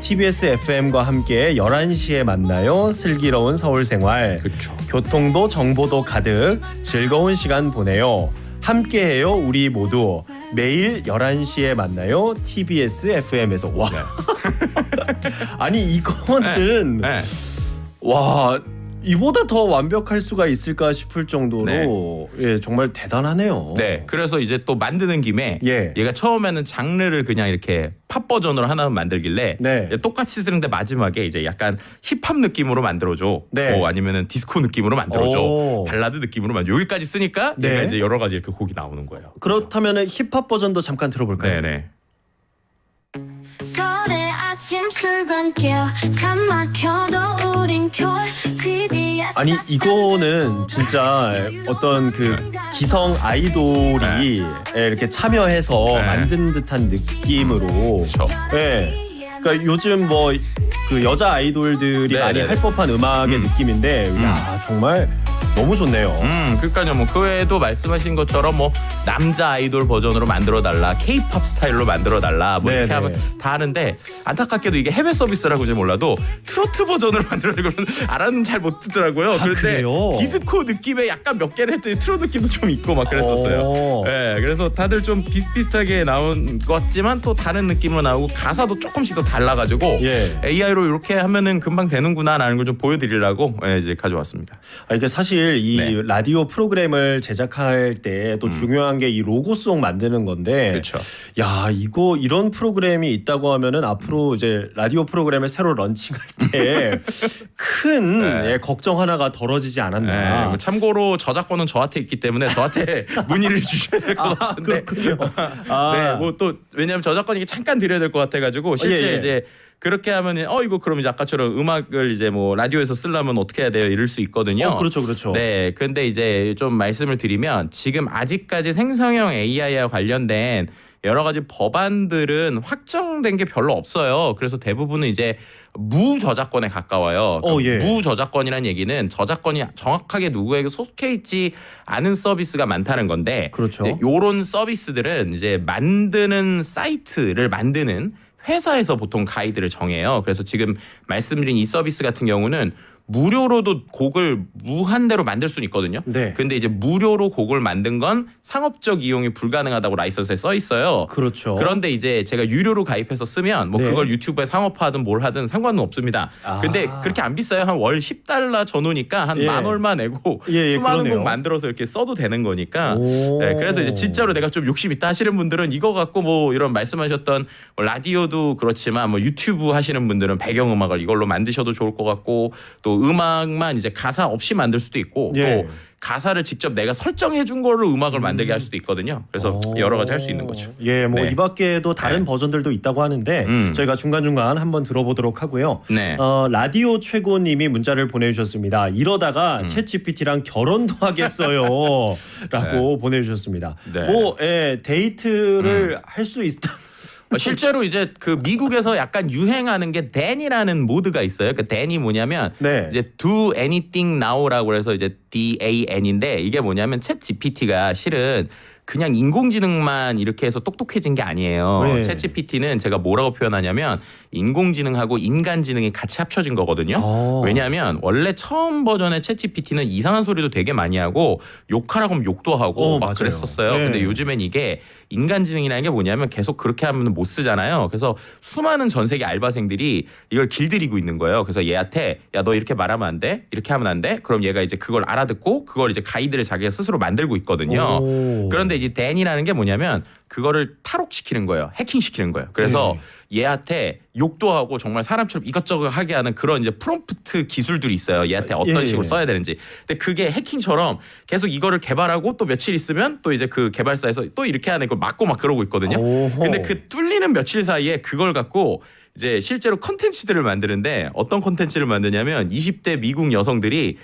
TBS FM과 함께 11시에 만나요 슬기로운 서울 생활. 그렇죠. 교통도 정보도 가득 즐거운 시간 보내요. 함께해요 우리 모두. 매일 11시에 만나요 TBS FM에서. 와. 아니 이거는 네. 와 이보다 더 완벽할 수가 있을까 싶을 정도로 예 정말 대단하네요. 네. 그래서 이제 또 만드는 김에 예. 얘가 처음에는 장르를 그냥 이렇게 팝 버전으로 하나 만들길래 네. 똑같이 쓰는데 마지막에 이제 약간 힙합 느낌으로 만들어줘. 네. 아니면은 디스코 느낌으로 만들어줘. 오. 발라드 느낌으로 만들어. 여기까지 쓰니까 네. 얘가 이제 여러 가지 이렇게 곡이 나오는 거예요. 그렇다면은 힙합 버전도 잠깐 들어볼까요? 네네. 설의 아침 출근길 잠 막혀도 우린 별 TBS 아니 이거는 진짜 어떤 그 기성 아이돌이 이렇게 참여해서 네. 만든 듯한 느낌으로. 그렇죠. 예. 그러니까 요즘 뭐 그 여자 아이돌들이 네, 많이 네, 할 법한 음악의 느낌인데 야 정말 너무 좋네요. 그러니까요. 뭐 그 외에도 말씀하신 것처럼 뭐 남자 아이돌 버전으로 만들어 달라, K-팝 스타일로 만들어 달라, 뭐 이렇게 네네. 하면 다 하는데 안타깝게도 이게 해외 서비스라고 이제 몰라도 트로트 버전으로 만들어내는 거는 알아는 잘 못 듣더라고요. 그런데 그래요? 디스코 느낌의 약간 몇 개를 했더니 트로트 느낌도 좀 있고 막 그랬었어요. 네, 그래서 다들 좀 비슷비슷하게 나온 것 같지만 또 다른 느낌으로 나오고 가사도 조금씩 더 달라가지고 예. AI로 이렇게 하면은 금방 되는구나라는 걸 좀 보여드리려고 이제 가져왔습니다. 이게 사실 이 네. 라디오 프로그램을 제작할 때 또 중요한 게 이 로고송 만드는 건데, 그렇죠. 야 이거 이런 프로그램이 있다고 하면은 앞으로 이제 라디오 프로그램을 새로 런칭할 때 큰 네. 걱정 하나가 덜어지지 않았나. 네, 뭐 참고로 저작권은 저한테 있기 때문에 저한테 문의를 주셔야 될 것 같은데. 그렇군요. 네, 뭐 또 왜냐하면 저작권 이게 잠깐 드려야 될 것 같아가지고 실제 예. 이제 그렇게 하면은 이거 그럼 이제 아까처럼 음악을 이제 뭐 라디오에서 쓰려면 어떻게 해야 돼요? 이럴 수 있거든요. 그렇죠, 그렇죠. 네, 근데 이제 좀 말씀을 드리면 지금 아직까지 생성형 AI와 관련된 여러 가지 법안들은 확정된 게 별로 없어요. 그래서 대부분은 이제 무저작권에 가까워요. 예. 무저작권이라는 얘기는 저작권이 정확하게 누구에게 속해 있지 않은 서비스가 많다는 건데, 그렇죠. 이제 요런 서비스들은 이제 만드는 사이트를 만드는 회사에서 보통 가이드를 정해요. 그래서 지금 말씀드린 이 서비스 같은 경우는 무료로도 곡을 무한대로 만들 수는 있거든요. 네. 근데 이제 무료로 곡을 만든 건 상업적 이용이 불가능하다고 라이선스에 써 있어요. 그렇죠. 그런데 이제 제가 유료로 가입해서 쓰면 뭐 네. 그걸 유튜브에 상업화하든 뭘 하든 상관은 없습니다. 근데 그렇게 안 비싸요. 한 월 10달러 전후니까 한 예. 만 얼마 내고 예, 수많은 그러네요. 곡 만들어서 이렇게 써도 되는 거니까. 오. 네, 그래서 이제 진짜로 내가 좀 욕심 있다 하시는 분들은 이거 갖고 뭐 이런 말씀하셨던 뭐 라디오도 그렇지만 뭐 유튜브 하시는 분들은 배경음악을 이걸로 만드셔도 좋을 것 같고, 또 음악만 이제 가사 없이 만들 수도 있고, 예. 또 가사를 직접 내가 설정해 준 걸로 음악을 만들게 할 수도 있거든요. 그래서 여러 가지 할 수 있는 거죠. 예, 뭐 네. 이 밖에도 다른 네. 버전들도 있다고 하는데 저희가 중간중간 한번 들어보도록 하고요. 네. 라디오 최고님이 문자를 보내주셨습니다. 이러다가 챗GPT랑 결혼도 하겠어요. 라고 보내주셨습니다. 네. 뭐 데이트를 할 수 있다. 실제로 이제 그 미국에서 약간 유행하는 게 댄이라는 모드가 있어요. 그 댄이 뭐냐면 네. 이제 do anything now라고 해서 이제 DAN인데 이게 뭐냐면 챗 GPT가 실은 그냥 인공지능만 이렇게 해서 똑똑해진 게 아니에요. 네. 챗 GPT는 제가 뭐라고 표현하냐면 인공지능하고 인간지능이 같이 합쳐진 거거든요. 왜냐하면 원래 처음 버전의 챗 GPT는 이상한 소리도 되게 많이 하고 욕하라고 하면 욕도 하고 막 맞아요. 그랬었어요. 네. 근데 요즘엔 이게 인간지능이라는 게 뭐냐면 계속 그렇게 하면 못 쓰잖아요. 그래서 수많은 전 세계 알바생들이 이걸 길들이고 있는 거예요. 그래서 얘한테 야 너 이렇게 말하면 안 돼? 이렇게 하면 안 돼? 그럼 얘가 이제 그걸 알아듣고 그걸 이제 가이드를 자기가 스스로 만들고 있거든요. 오. 그런데 이제 댄이라는 게 뭐냐면 그거를 탈옥시키는 거예요. 해킹시키는 거예요. 그래서 얘한테 욕도 하고 정말 사람처럼 이것저것 하게 하는 그런 이제 프롬프트 기술들이 있어요. 얘한테 어떤 예. 식으로 써야 되는지. 근데 그게 해킹처럼 계속 이거를 개발하고 또 며칠 있으면 또 이제 그 개발사에서 또 이렇게 하는 걸 막고 막 그러고 있거든요. 오호. 근데 그 뚫리는 며칠 사이에 그걸 갖고 이제 실제로 컨텐츠들을 만드는데 어떤 컨텐츠를 만드냐면 20대 미국 여성들이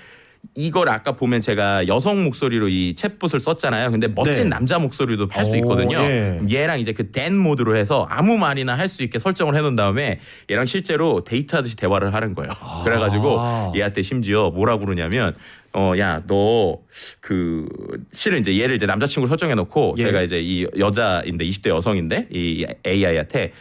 이걸 아까 보면 제가 여성 목소리로 이 챗봇을 썼잖아요. 근데 멋진 네. 남자 목소리도 할 수 있거든요. 예. 얘랑 이제 그 댄 모드로 해서 아무 말이나 할 수 있게 설정을 해놓은 다음에 얘랑 실제로 데이트하듯이 대화를 하는 거예요. 그래가지고 얘한테 심지어 뭐라고 그러냐면 야, 너 그 실은 이제 얘를 이제 남자친구 설정해 놓고 예. 제가 이제 이 여자인데 20대 여성인데 이 AI한테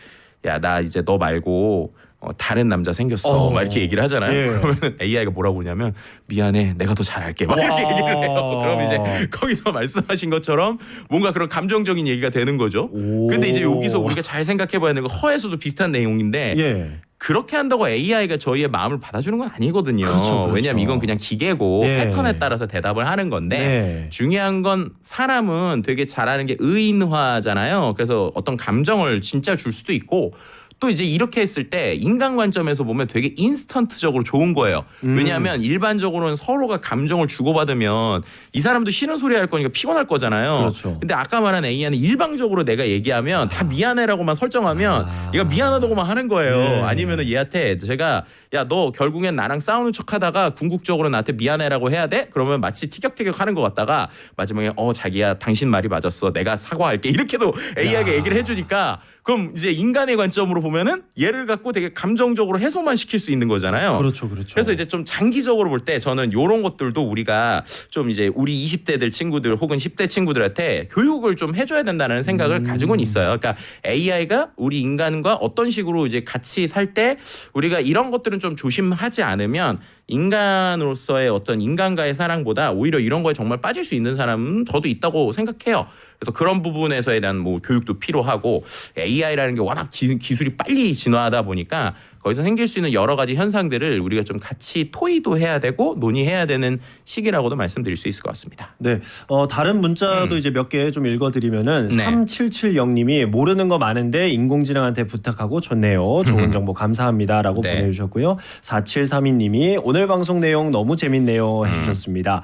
야, 나 이제 너 말고 다른 남자 생겼어. 막 이렇게 얘기를 하잖아요. 예. 그러면 AI가 뭐라고 그러냐면 미안해, 내가 더 잘할게. 막 이렇게 얘기를 해요. 그럼 이제 거기서 말씀하신 것처럼 뭔가 그런 감정적인 얘기가 되는 거죠. 오. 근데 이제 여기서 우리가 잘 생각해봐야 되는 거 허에서도 비슷한 내용인데 예. 그렇게 한다고 AI가 저희의 마음을 받아주는 건 아니거든요. 그렇죠. 왜냐하면 이건 그냥 기계고 예. 패턴에 따라서 대답을 하는 건데 네. 중요한 건 사람은 되게 잘하는 게 의인화잖아요. 그래서 어떤 감정을 진짜 줄 수도 있고 또 이제 이렇게 했을 때 인간 관점에서 보면 되게 인스턴트적으로 좋은 거예요. 왜냐하면 일반적으로는 서로가 감정을 주고받으면 이 사람도 싫은 소리 할 거니까 피곤할 거잖아요. 그렇죠. 근데 아까 말한 AI는 일방적으로 내가 얘기하면 다 미안해라고만 설정하면 얘가 미안하다고만 하는 거예요. 네. 아니면은 얘한테 제가 야, 너 결국엔 나랑 싸우는 척하다가 궁극적으로 나한테 미안해라고 해야 돼? 그러면 마치 티격태격하는 것 같다가 마지막에 자기야 당신 말이 맞았어. 내가 사과할게. 이렇게도 AI가 얘기를 해주니까 그럼 이제 인간의 관점으로 보면은 얘를 갖고 되게 감정적으로 해소만 시킬 수 있는 거잖아요. 그렇죠, 그렇죠. 그래서 이제 좀 장기적으로 볼 때 저는 이런 것들도 우리가 좀 이제 우리 20대들 친구들 혹은 10대 친구들한테 교육을 좀 해줘야 된다는 생각을 가지고는 있어요. 그러니까 AI가 우리 인간과 어떤 식으로 이제 같이 살 때 우리가 이런 것들은 좀 조심하지 않으면 인간으로서의 어떤 인간과의 사랑보다 오히려 이런 거에 정말 빠질 수 있는 사람은 저도 있다고 생각해요. 그래서 그런 부분에서에 대한 뭐 교육도 필요하고 AI라는 게 워낙 기술이 빨리 진화하다 보니까 거기서 생길 수 있는 여러 가지 현상들을 우리가 좀 같이 토의도 해야 되고 논의해야 되는 시기라고도 말씀드릴 수 있을 것 같습니다. 네, 다른 문자도 이제 몇 개 좀 읽어드리면은 네. 3770님이 모르는 거 많은데 인공지능한테 부탁하고 좋네요. 좋은 정보 감사합니다라고 네. 보내주셨고요. 4732님이 오늘 방송 내용 너무 재밌네요 해주셨습니다.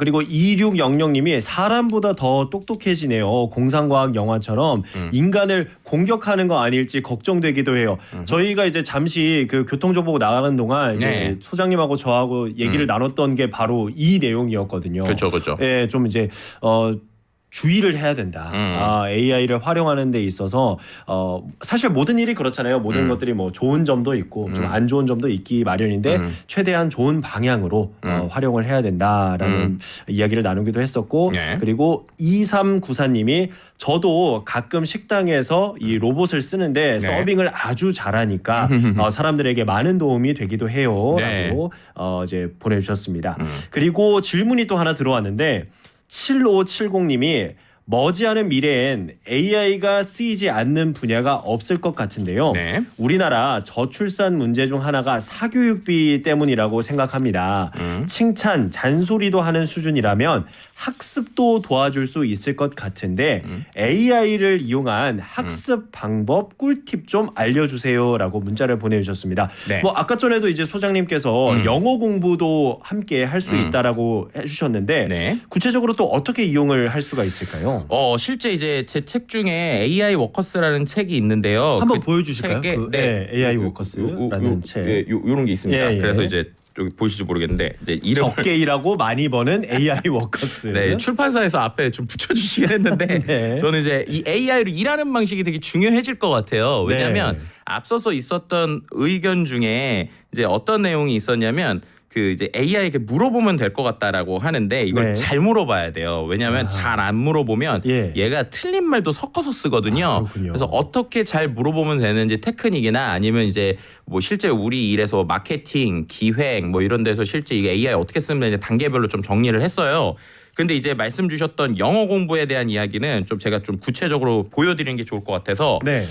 그리고 2600님이 사람보다 더 똑똑해지네요. 공상과학 영화처럼 인간을 공격하는 거 아닐지 걱정되기도 해요. 저희가 이제 잠시 그 교통정보 나가는 동안 이제 네. 소장님하고 저하고 얘기를 나눴던 게 바로 이 내용이었거든요. 그렇죠, 그렇죠. 예, 좀 이제 주의를 해야 된다. AI를 활용하는 데 있어서 사실 모든 일이 그렇잖아요. 모든 것들이 뭐 좋은 점도 있고 좀 안 좋은 점도 있기 마련인데 최대한 좋은 방향으로 활용을 해야 된다라는 이야기를 나누기도 했었고 네. 그리고 2394님이 저도 가끔 식당에서 이 로봇을 쓰는데 서빙을 아주 잘하니까 사람들에게 많은 도움이 되기도 해요. 네. 라고 이제 보내주셨습니다. 그리고 질문이 또 하나 들어왔는데 7570님이 머지않은 미래엔 AI가 쓰이지 않는 분야가 없을 것 같은데요. 네. 우리나라 저출산 문제 중 하나가 사교육비 때문이라고 생각합니다. 칭찬, 잔소리도 하는 수준이라면 학습도 도와줄 수 있을 것 같은데 AI를 이용한 학습 방법 꿀팁 좀 알려주세요라고 문자를 보내주셨습니다. 네. 뭐 아까 전에도 이제 소장님께서 영어 공부도 함께 할 수 있다라고 해주셨는데 네. 구체적으로 또 어떻게 이용을 할 수가 있을까요? 실제 이제 제 책 중에 AI 워커스라는 책이 있는데요. 한번 그 보여주실까요? 책에, 그, 네, AI 워커스라는 책. 요런 게 있습니다. 예, 예. 그래서 이제 여기 보실지 모르겠는데 이제 이름을 적게 일하고 많이 버는 AI 워커스. 네, 출판사에서 앞에 좀 붙여주시긴 했는데 네. 저는 이제 이 AI로 일하는 방식이 되게 중요해질 것 같아요. 왜냐하면 네. 앞서서 있었던 의견 중에 이제 어떤 내용이 있었냐면 그 이제 AI에게 물어보면 될 것 같다라고 하는데 이걸 네. 잘 물어봐야 돼요. 왜냐하면 잘 안 물어보면 예. 얘가 틀린 말도 섞어서 쓰거든요. 그렇군요. 그래서 어떻게 잘 물어보면 되는지 테크닉이나 아니면 이제 뭐 실제 우리 일에서 마케팅, 기획 뭐 이런 데서 실제 이게 AI 어떻게 쓰면 되는지 단계별로 좀 정리를 했어요. 근데 이제 말씀 주셨던 영어 공부에 대한 이야기는 좀 제가 좀 구체적으로 보여드리는 게 좋을 것 같아서 네.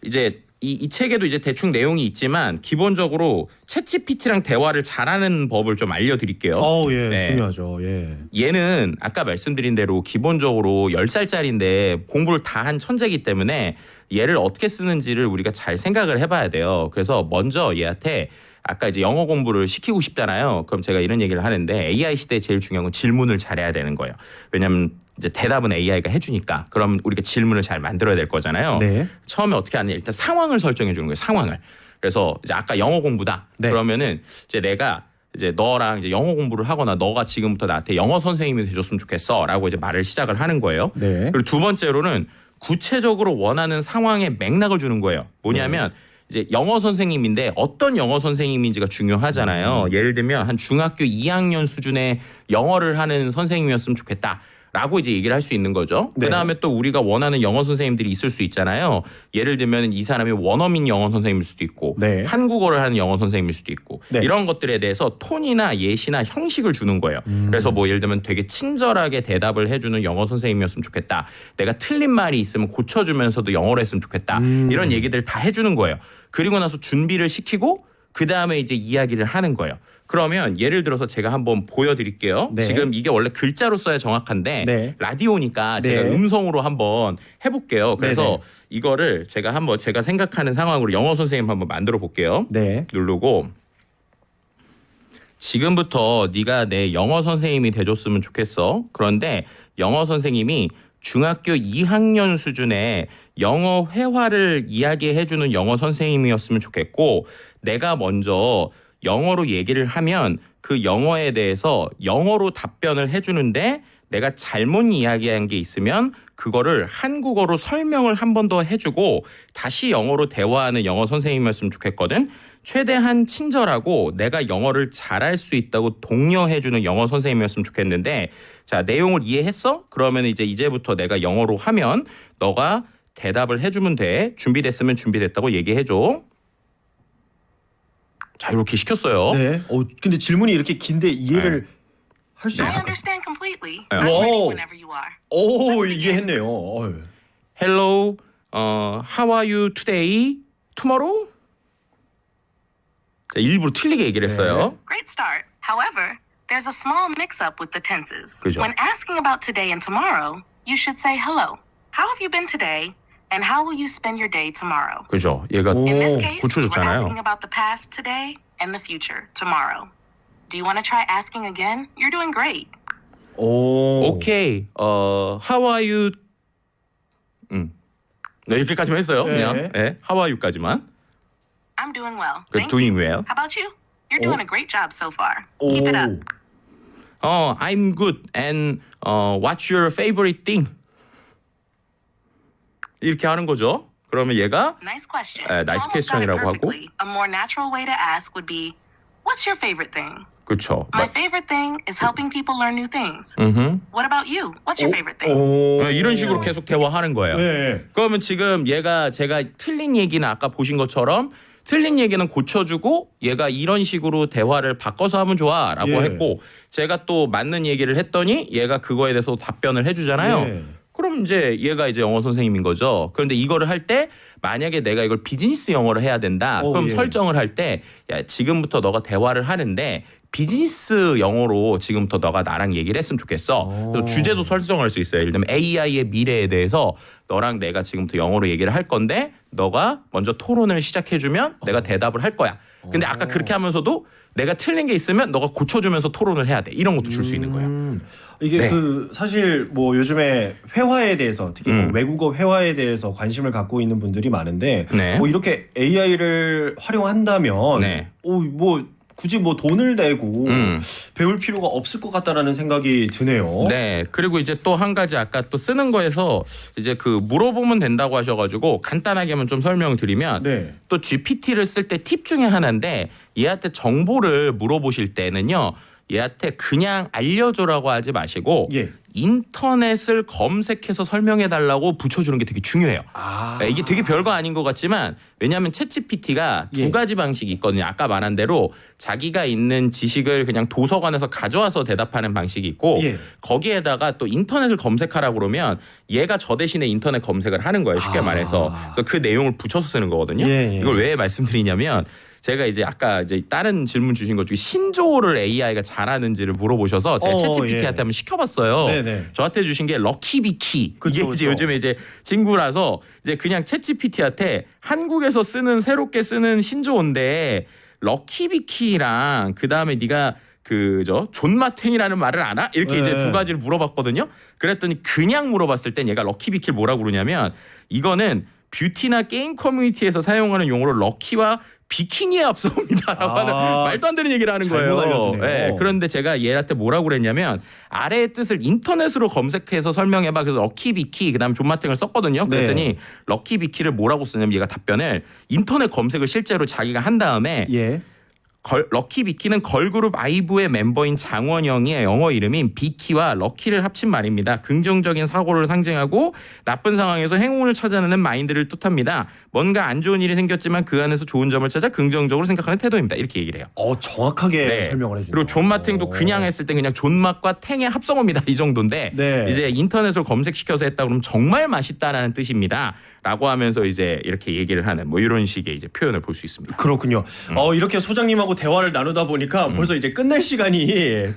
이제 이 책에도 이제 대충 내용이 있지만 기본적으로 챗GPT랑 대화를 잘하는 법을 좀 알려드릴게요. 예, 네. 중요하죠. 예. 얘는 아까 말씀드린 대로 기본적으로 10살짜리인데 공부를 다 한 천재이기 때문에 얘를 어떻게 쓰는지를 우리가 잘 생각을 해봐야 돼요. 그래서 먼저 얘한테 아까 이제 영어 공부를 시키고 싶잖아요. 그럼 제가 이런 얘기를 하는데 AI 시대에 제일 중요한 건 질문을 잘해야 되는 거예요. 왜냐하면 이제 대답은 AI가 해주니까 그럼 우리가 질문을 잘 만들어야 될 거잖아요. 네. 처음에 어떻게 하느냐 일단 상황을 설정해 주는 거예요. 상황을. 그래서 이제 아까 영어 공부다. 네. 그러면은 이제 내가 이제 너랑 이제 영어 공부를 하거나 너가 지금부터 나한테 영어 선생님이 돼줬으면 좋겠어라고 이제 말을 시작을 하는 거예요. 네. 그리고 두 번째로는 구체적으로 원하는 상황의 맥락을 주는 거예요. 뭐냐면 이제 영어 선생님인데 어떤 영어 선생님인지가 중요하잖아요. 예를 들면 한 중학교 2학년 수준의 영어를 하는 선생님이었으면 좋겠다. 라고 이제 얘기를 할 수 있는 거죠. 네. 그다음에 또 우리가 원하는 영어 선생님들이 있을 수 있잖아요. 예를 들면 이 사람이 원어민 영어 선생님일 수도 있고 네. 한국어를 하는 영어 선생님일 수도 있고 네. 이런 것들에 대해서 톤이나 예시나 형식을 주는 거예요. 그래서 뭐 예를 들면 되게 친절하게 대답을 해주는 영어 선생님이었으면 좋겠다. 내가 틀린 말이 있으면 고쳐주면서도 영어를 했으면 좋겠다. 이런 얘기들 다 해주는 거예요. 그리고 나서 준비를 시키고 그다음에 이제 이야기를 하는 거예요. 그러면 예를 들어서 제가 한번 보여드릴게요. 네. 지금 이게 원래 글자로 써야 정확한데 네. 라디오니까 제가 네. 음성으로 한번 해볼게요. 그래서 네네. 이거를 제가 한번 제가 생각하는 상황으로 영어 선생님 한번 만들어 볼게요. 네. 누르고 지금부터 네가 내 영어 선생님이 돼줬으면 좋겠어. 그런데 영어 선생님이 중학교 2학년 수준의 영어 회화를 이야기해주는 영어 선생님이었으면 좋겠고 내가 먼저 영어로 얘기를 하면 그 영어에 대해서 영어로 답변을 해주는데 내가 잘못 이야기한 게 있으면 그거를 한국어로 설명을 한 번 더 해주고 다시 영어로 대화하는 영어 선생님이었으면 좋겠거든. 최대한 친절하고 내가 영어를 잘할 수 있다고 독려해주는 영어 선생님이었으면 좋겠는데 자 내용을 이해했어? 그러면 이제부터 내가 영어로 하면 너가 대답을 해주면 돼. 준비됐으면 준비됐다고 얘기해줘. 자 이렇게 시켰어요. 네. 근데 질문이 이렇게 긴데 이해를 할 수 I 있을까? understand completely. 네. I'm ready Whoa. whenever you are. 오, 이해했네요. 어휴. Hello, how are you today? Tomorrow? 자, 일부러 틀리게 얘기를 했어요. Great start. However, there's a small mix-up with the tenses. 그죠. When asking about today and tomorrow, you should say hello. How have you been today? And how will you spend your day tomorrow? 그죠? 얘가 오. In this case, you were 고쳐줬잖아요. asking about the past today and the future tomorrow. Do you want to try asking again? You're doing great. 오. 오케이, how are you? 네, 이렇게까지만 했어요. 네. 그냥 네, how are you까지만. I'm doing well. 그 Thank doing you. well. How about you? You're doing a great job so far. 오. Keep it up. I'm good. And what's your favorite thing? 이렇게 하는 거죠. 그러면 얘가 Nice question. nice You almost got it question이라고 하고. perfectly. A more natural way to ask would be, what's your favorite thing? 그렇죠. My favorite thing is helping people learn new things. 음. What about you? What's your favorite thing? 오. 이런 식으로 계속 대화하는 거예요. 네. 그러면 지금 얘가 제가 틀린 얘기는 아까 보신 것처럼 틀린 얘기는 고쳐주고 얘가 이런 식으로 대화를 바꿔서 하면 좋아라고 예. 했고 제가 또 맞는 얘기를 했더니 얘가 그거에 대해서 답변을 해주잖아요. 예. 그럼 이제 얘가 이제 영어 선생님인 거죠. 그런데 이거를 할 때 만약에 내가 이걸 비즈니스 영어를 해야 된다. 그럼 예. 설정을 할 때 야, 지금부터 너가 대화를 하는데 비즈니스 영어로 지금부터 너가 나랑 얘기를 했으면 좋겠어. 그래서 주제도 설정할 수 있어요. 예를 들면 AI의 미래에 대해서 너랑 내가 지금부터 영어로 얘기를 할 건데 너가 먼저 토론을 시작해주면 내가 대답을 할 거야. 근데 아까 그렇게 하면서도 내가 틀린 게 있으면 너가 고쳐주면서 토론을 해야 돼. 이런 것도 줄 수 있는 거예요. 이게 네. 그 사실 뭐 요즘에 회화에 대해서 특히 뭐 음. 외국어 회화에 대해서 관심을 갖고 있는 분들이 많은데 네. 뭐 이렇게 AI를 활용한다면 네. 뭐 굳이 뭐 돈을 내고 음. 배울 필요가 없을 것 같다라는 생각이 드네요. 네. 그리고 이제 또 한 가지 아까 또 쓰는 거에서 이제 그 물어보면 된다고 하셔가지고 간단하게만 좀 설명을 드리면 네. 또 GPT를 쓸 때 팁 중에 하나인데 얘한테 정보를 물어보실 때는요. 얘한테 그냥 알려줘라고 하지 마시고 예. 인터넷을 검색해서 설명해 달라고 붙여주는 게 되게 중요해요. 아. 이게 되게 별거 아닌 것 같지만 왜냐하면 챗GPT가 예. 두 가지 방식이 있거든요. 아까 말한 대로 자기가 있는 지식을 그냥 도서관에서 가져와서 대답하는 방식이 있고 예. 거기에다가 또 인터넷을 검색하라 그러면 얘가 저 대신에 인터넷 검색을 하는 거예요. 쉽게 아. 말해서 그 내용을 붙여서 쓰는 거거든요. 예. 이걸 왜 말씀드리냐면 제가 이제 아까 이제 다른 질문 주신 것 중에 신조어를 AI가 잘하는지를 물어보셔서 제가 챗GPT한테 예. 한번 시켜봤어요. 네네. 저한테 주신 게 럭키비키. 그쵸, 이게 이제 그쵸. 요즘에 이제 친구라서 이제 그냥 챗GPT한테 한국에서 쓰는 새롭게 쓰는 신조어인데 럭키비키랑 그 다음에 네가 그저 존마탱이라는 말을 아나? 이렇게 이제 네. 두 가지를 물어봤거든요. 그랬더니 그냥 물어봤을 땐 얘가 럭키비키를 뭐라고 그러냐면 이거는 뷰티나 게임 커뮤니티에서 사용하는 용어로 럭키와 비키니에 앞서옵니다라고 하는 말도 안 되는 얘기를 하는 잘못 거예요. 알려주네요. 네, 그런데 제가 얘한테 뭐라고 그랬냐면 아래의 뜻을 인터넷으로 검색해서 설명해봐. 그래서 럭키비키 그다음 존마탱을 썼거든요. 그랬더니 네. 럭키비키를 뭐라고 쓰냐면 얘가 답변을 인터넷 검색을 실제로 자기가 한 다음에 예. 럭키비키는 걸그룹 아이브의 멤버인 장원영의 영어 이름인 비키와 럭키를 합친 말입니다. 긍정적인 사고를 상징하고 나쁜 상황에서 행운을 찾아내는 마인드를 뜻합니다. 뭔가 안 좋은 일이 생겼지만 그 안에서 좋은 점을 찾아 긍정적으로 생각하는 태도입니다. 이렇게 얘기를 해요. 정확하게 네. 설명을 해주네요. 그리고 존마탱도 그냥 했을 때 그냥 존맛과 탱의 합성어입니다. 이 정도인데 네. 이제 인터넷으로 검색시켜서 했다 그러면 정말 맛있다라는 뜻입니다. 라고 하면서 이제 이렇게 얘기를 하는 뭐 이런 식의 이제 표현을 볼 수 있습니다. 그렇군요. 이렇게 소장님하고 대화를 나누다 보니까 벌써 이제 끝낼 시간이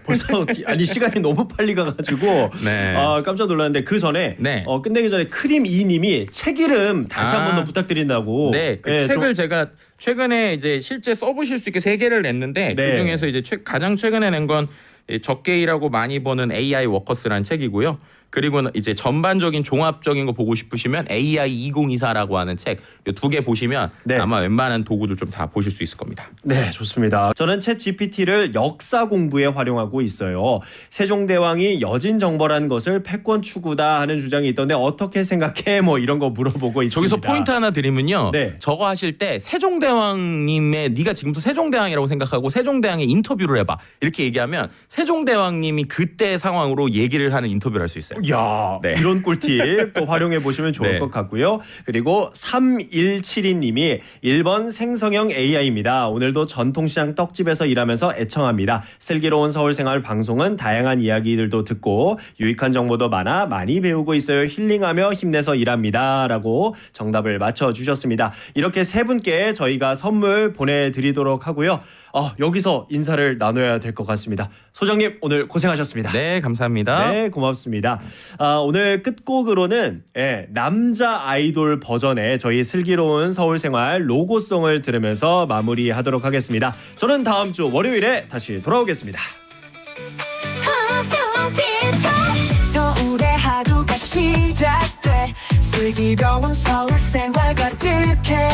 벌써 아니 시간이 너무 빨리 가가지고 네. 깜짝 놀랐는데 그 전에 네. 끝내기 전에 크림 이님이 책 이름 다시 한 번 더 부탁드린다고. 네, 그 예, 책을 좀- 제가 최근에 이제 실제 써보실 수 있게 3개를 냈는데 네. 그 중에서 이제 가장 최근에 낸 건 적게일하고 많이 버는 AI 워커스라는 책이고요. 그리고 이제 전반적인 종합적인 거 보고 싶으시면 AI 2024라고 하는 책 이 2개 보시면 네. 아마 웬만한 도구들 좀 다 보실 수 있을 겁니다. 네, 좋습니다. 저는 챗 GPT를 역사 공부에 활용하고 있어요. 세종대왕이 여진 정벌한 것을 패권 추구다 하는 주장이 있던데 어떻게 생각해? 뭐 이런 거 물어보고 있습니다. 저기서 포인트 하나 드리면요. 네. 저거 하실 때 세종대왕님의 네가 지금도 세종대왕이라고 생각하고 세종대왕의 인터뷰를 해봐. 이렇게 얘기하면 세종대왕님이 그때 상황으로 얘기를 하는 인터뷰를 할 수 있어요. 야, 네. 이런 꿀팁 또 활용해 보시면 좋을 네. 것 같고요. 그리고 3172님이 1번 생성형 AI입니다. 오늘도 전통시장 떡집에서 일하면서 애청합니다. 슬기로운 서울생활 방송은 다양한 이야기들도 듣고 유익한 정보도 많아 많이 배우고 있어요. 힐링하며 힘내서 일합니다. 라고 정답을 맞춰주셨습니다. 이렇게 세 분께 저희가 선물 보내드리도록 하고요. 여기서 인사를 나눠야 될 것 같습니다. 소장님 오늘 고생하셨습니다. 네, 감사합니다. 네, 고맙습니다. 오늘 끝곡으로는 남자 아이돌 버전의 저희 슬기로운 서울생활 로고송을 들으면서 마무리하도록 하겠습니다. 저는 다음 주 월요일에 다시 돌아오겠습니다. 서울의 하루가 시작돼 슬기로운 서울생활 가득해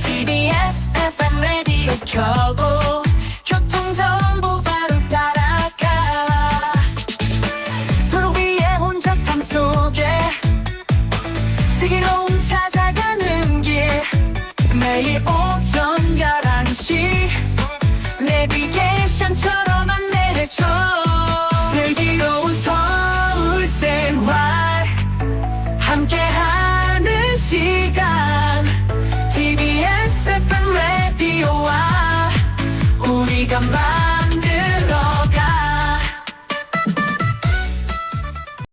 TBS FM 라디오 켜고